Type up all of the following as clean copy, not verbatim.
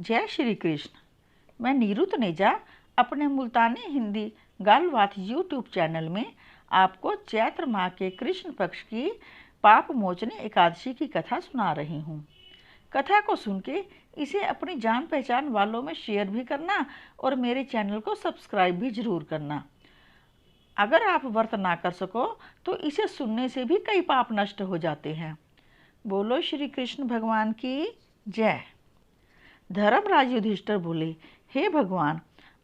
जय श्री कृष्ण। मैं नीरू तनेजा अपने मुल्तानी हिंदी गालबात यूट्यूब चैनल में आपको चैत्र माह के कृष्ण पक्ष की पाप मोचनी एकादशी की कथा सुना रही हूँ। कथा को सुन के इसे अपनी जान पहचान वालों में शेयर भी करना और मेरे चैनल को सब्सक्राइब भी जरूर करना। अगर आप व्रत ना कर सको तो इसे सुनने से भी कई पाप नष्ट हो जाते हैं। बोलो श्री कृष्ण भगवान की जय। धर्मराज युधिष्ठिर बोले, हे भगवान,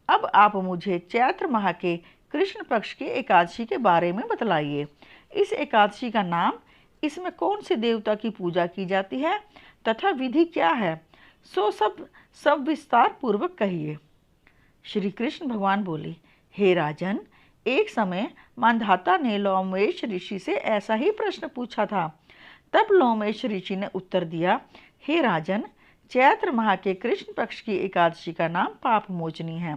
अब आप मुझे चैत्र माह के कृष्ण पक्ष की एकादशी के बारे में बतलाइए। इस एकादशी का नाम, इसमें कौन से देवता की पूजा की जाती है तथा विधि क्या है, सो सब विस्तार पूर्वक कहिए। श्री कृष्ण भगवान बोले, हे राजन, एक समय मांधाता ने लोमेश ऋषि से ऐसा ही प्रश्न पूछा था। तब लोमेश ऋषि ने उत्तर दिया, हे राजन, चैत्र माह के कृष्ण पक्ष की एकादशी का नाम पाप मोचनी है।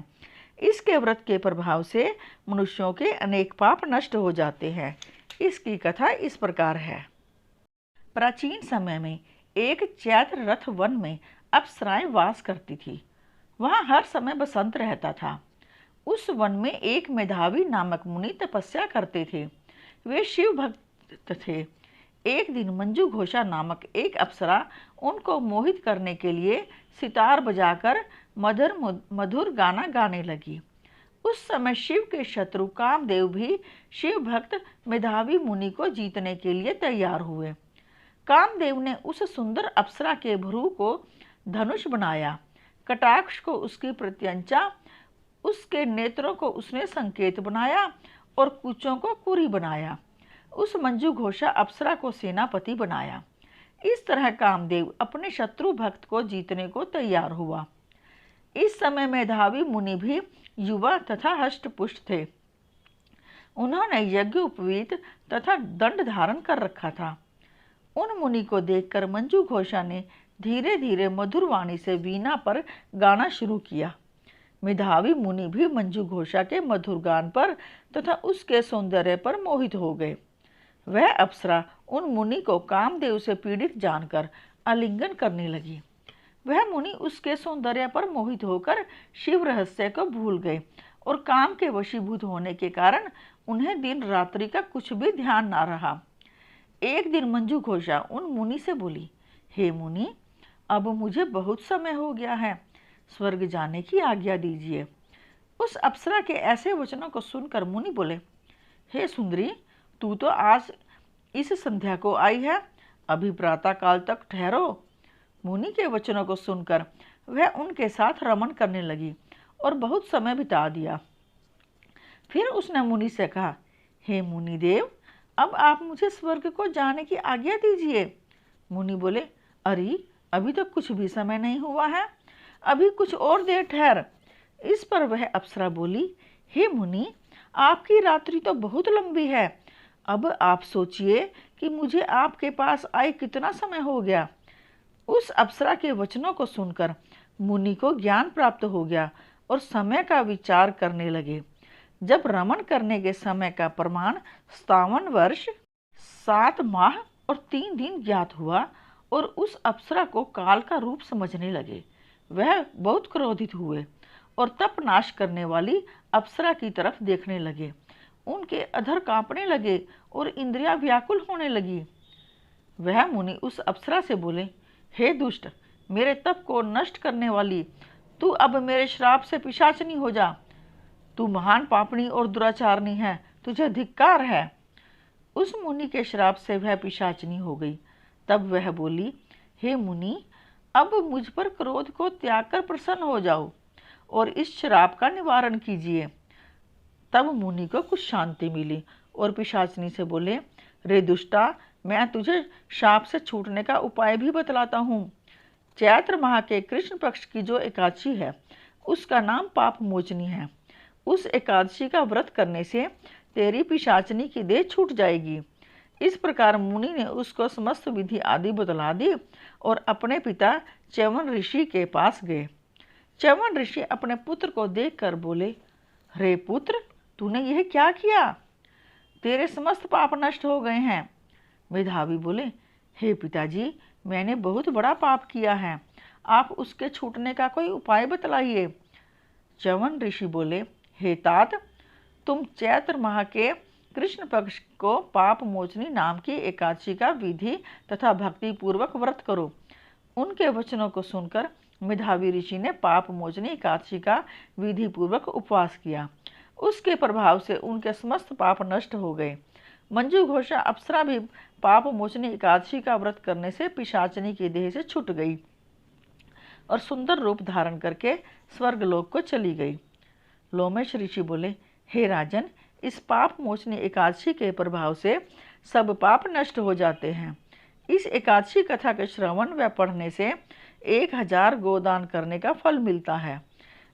इसके व्रत के प्रभाव से मनुष्यों के अनेक पाप नष्ट हो जाते हैं। इसकी कथा इस प्रकार है। प्राचीन समय में एक चैत्र रथ वन में अप्सराएं वास करती थी। वहाँ हर समय बसंत रहता था। उस वन में एक मेधावी नामक मुनि तपस्या करते थे। वे शिव भक्त थे। एक दिन मंजू घोषा नामक एक अप्सरा उनको मोहित करने के लिए सितार बजाकर मधुर गाना गाने लगी। उस समय शिव के शत्रु कामदेव भी शिव भक्त मेधावी मुनि को जीतने के लिए तैयार हुए। कामदेव ने उस सुंदर अप्सरा के भ्रू को धनुष बनाया, कटाक्ष को उसकी प्रत्यंचा, उसके नेत्रों को उसने संकेत बनाया और कुचों को कुरी बनाया। उस मंजू घोषा अप्सरा को सेनापति बनाया। इस तरह कामदेव अपने शत्रु भक्त को जीतने को तैयार हुआ। इस समय मेधावी मुनि भी युवा तथा हष्टपुष्ट थे। उन्होंने यज्ञ उपवीत तथा दंड धारण कर रखा था। उन मुनि को देखकर मंजू घोषा ने धीरे धीरे मधुर वाणी से वीणा पर गाना शुरू किया। मेधावी मुनि भी मंजू घोषा के मधुर गान पर तथा उसके सौंदर्य पर मोहित हो गए। वह अप्सरा उन मुनि को कामदेव से पीड़ित जानकर आलिंगन करने लगी। वह मुनि उसके सौंदर्य पर मोहित होकर शिव रहस्य को भूल गए और काम के वशीभूत होने के कारण उन्हें दिन रात्रि का कुछ भी ध्यान ना रहा। एक दिन मंजू घोषा उन मुनि से बोली, हे मुनि, अब मुझे बहुत समय हो गया है, स्वर्ग जाने की आज्ञा दीजिए। उस अप्सरा के ऐसे वचनों को सुनकर मुनि बोले, हे सुंदरी, तू तो आज इस संध्या को आई है, अभी प्रातः काल तक ठहरो। मुनि के वचनों को सुनकर वह उनके साथ रमण करने लगी और बहुत समय बिता दिया। फिर उसने मुनि से कहा, हे मुनि देव, अब आप मुझे स्वर्ग को जाने की आज्ञा दीजिए। मुनि बोले, अरे, अभी तो कुछ भी समय नहीं हुआ है, अभी कुछ और देर ठहर। इस पर वह अप्सरा बोली, हे मुनि, आपकी रात्रि तो बहुत लंबी है, अब आप सोचिए कि मुझे आपके पास आए कितना समय हो गया। उस अप्सरा के वचनों को सुनकर मुनि को ज्ञान प्राप्त हो गया और समय का विचार करने लगे। जब रमण करने के समय का प्रमाण 57 वर्ष 7 माह और 3 दिन ज्ञात हुआ और उस अप्सरा को काल का रूप समझने लगे, वह बहुत क्रोधित हुए और तप नाश करने वाली अप्सरा की तरफ देखने लगे। उनके अधर कांपने लगे और इंद्रियां व्याकुल होने लगी। वह मुनि उस अप्सरा से बोले, हे दुष्ट, मेरे तप को नष्ट करने वाली, तू अब मेरे श्राप से पिशाचनी हो जा। तू महान पापणी और दुराचारनी है, तुझे धिक्कार है। उस मुनि के श्राप से वह पिशाचनी हो गई। तब वह बोली, हे मुनि, अब मुझ पर क्रोध को त्याग कर प्रसन्न हो जाओ और इस श्राप का निवारण कीजिए। तब मुनि को कुछ शांति मिली और पिशाचनी से बोले, रे दुष्टा, मैं तुझे शाप से छूटने का उपाय भी बतलाता हूँ। चैत्र माह के कृष्ण पक्ष की जो एकादशी है, उसका नाम पाप मोचनी है। उस एकादशी का व्रत करने से तेरी पिशाचनी की देह छूट जाएगी। इस प्रकार मुनि ने उसको समस्त विधि आदि बतला दी और अपने पिता च्यवन ऋषि के पास गए। च्यवन ऋषि अपने पुत्र को देखकर बोले, रे पुत्र, तूने यह क्या किया? तेरे समस्त पाप नष्ट हो गए हैं। मेधावी बोले, हे पिताजी, मैंने बहुत बड़ा पाप किया है, आप उसके छूटने का कोई उपाय बतलाइए। च्यवन ऋषि बोले, हे तात, तुम चैत्र माह के कृष्ण पक्ष को पाप मोचनी नाम की एकादशी का विधि तथा भक्ति पूर्वक व्रत करो। उनके वचनों को सुनकर मेधावी ऋषि ने पाप मोचनी एकादशी का विधि पूर्वक उपवास किया। उसके प्रभाव से उनके समस्त पाप नष्ट हो गए। मंजू घोषा अप्सरा भी पाप मोचनी एकादशी का व्रत करने से पिशाचनी की देह से छूट गई और सुंदर रूप धारण करके स्वर्गलोक को चली गई। लोमेश ऋषि बोले, हे राजन, इस पाप मोचनी एकादशी के प्रभाव से सब पाप नष्ट हो जाते हैं। इस एकादशी कथा के श्रवण व पढ़ने से 1000 गोदान करने का फल मिलता है।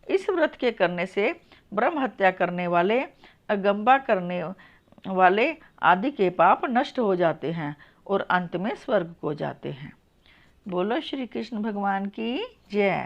इस व्रत के करने से ब्रह्म हत्या करने वाले, अगंबा करने वाले आदि के पाप नष्ट हो जाते हैं और अंत में स्वर्ग को जाते हैं। बोलो श्री कृष्ण भगवान की जय।